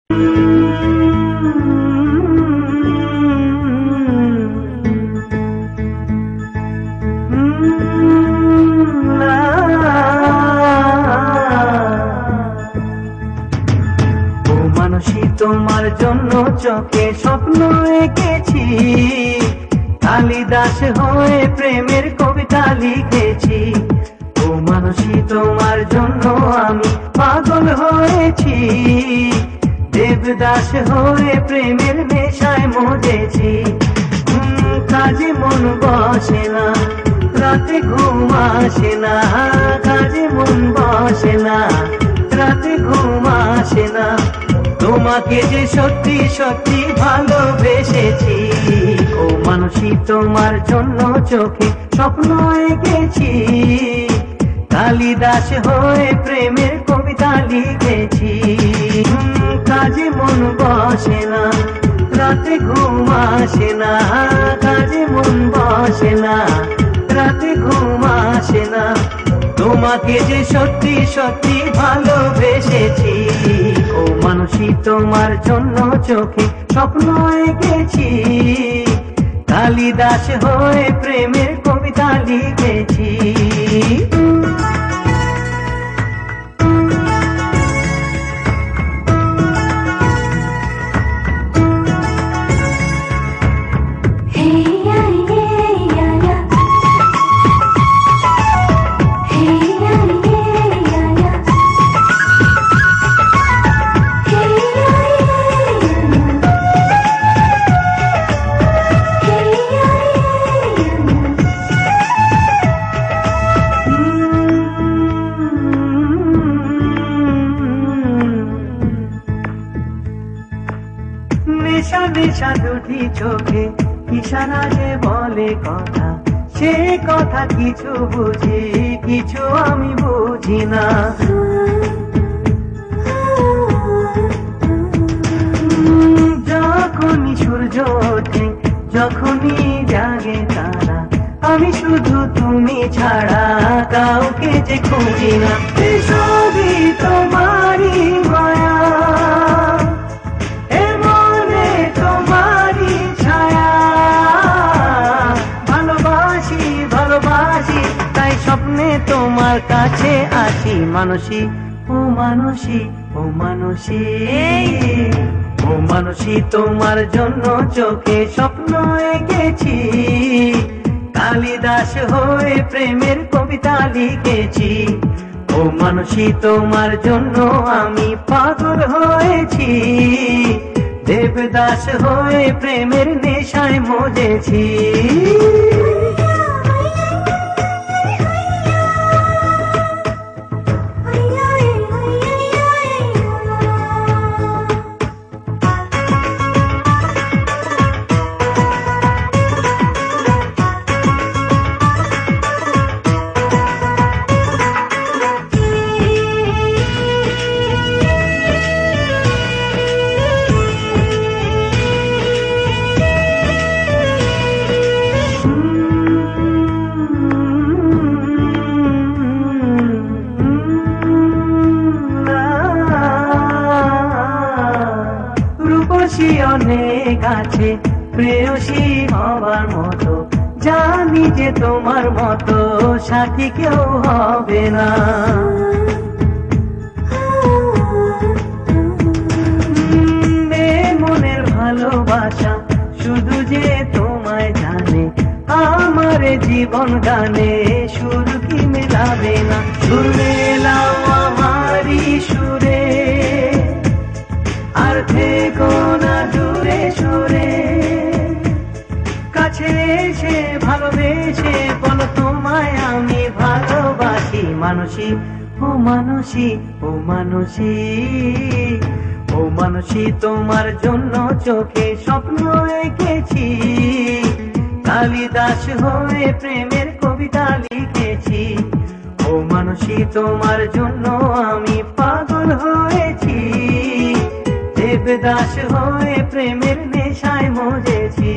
মানসী তোমার জন্য চোখে স্বপ্ন এঁকেছি, কালিদাস হয়ে প্রেমের কবিতা লিখেছি। ও মানসী তোমার জন্য আমি পাগল হয়েছি, দেবদাস হয়ে প্রেমের নেশায় মজেছি। কাজে মন বসে না, রাতে ঘুম আসে না, কাজে মন বসে না, রাতে ঘুম আসে না। তোমাকে যে সত্যি সত্যি ভালোবেসেছি, ও মানসী তোমার জন্য চোখে স্বপ্ন এঁকেছি, কালিদাস হয়ে প্রেমের কবিতা লিখেছি। কাজে মন বসে না, রাতে ঘুম আসে না, কাজে মন বসে না, রাতে ঘুম আসে না। তোমাকে যে সত্যি সত্যি ভালোবেসেছি, ও মানসী তোমার জন্য চোখে স্বপ্ন এঁকেছি, কালিদাস হয়ে প্রেমের কবিতা লিখেছি। নেশা নেশা দুটি চোখে ইশারা যে বলে কথা, সে কথা কিছু বুঝি, কিছু আমি বুঝি না। যখনই সূর্য ওঠে, যখনই জাগে তারা, আমি শুধু তুমি ছাড়া কাউকে যে খুঁজি না। সবই তোমারই মায়া, স্বপ্নে তোমার কাছে আসি মানসী। ও মানসী, ও মানসী, ও মানসী তোমার জন্য চোখে স্বপ্ন এঁকেছি, কালিদাস হয়ে প্রেমের কবিতা লিখেছি। ও মানসী তোমার জন্য আমি পাগল হয়েছি, দেবদাস হয়ে প্রেমের নেশায় মজেছি। অনেক আছে প্রেয়সী হবার মতো, জানি যে তোমার মতো সাথী কেউ হবে না। মনের ভালোবাসা শুধু যে তোমায় জানে, আমার জীবন গানে সুর কি মেলাবে না। সুর মেলাও আমারই সুরে, আর থেকো না দূরে সরে। কাছে এসে ভালোবেসে বলো তোমায় আমি ভালোবাসি মানসী। ও মানসী, ও মানসী, ও মানসী তোমার জন্য চোখে স্বপ্ন এঁকেছি, কালিদাস হয়ে প্রেমের কবিতা লিখেছি। ও মানসী তোমার জন্য আমি পাগল হয়েছি, দেবদাস হয়ে প্রেমের নেশায় মজেছি।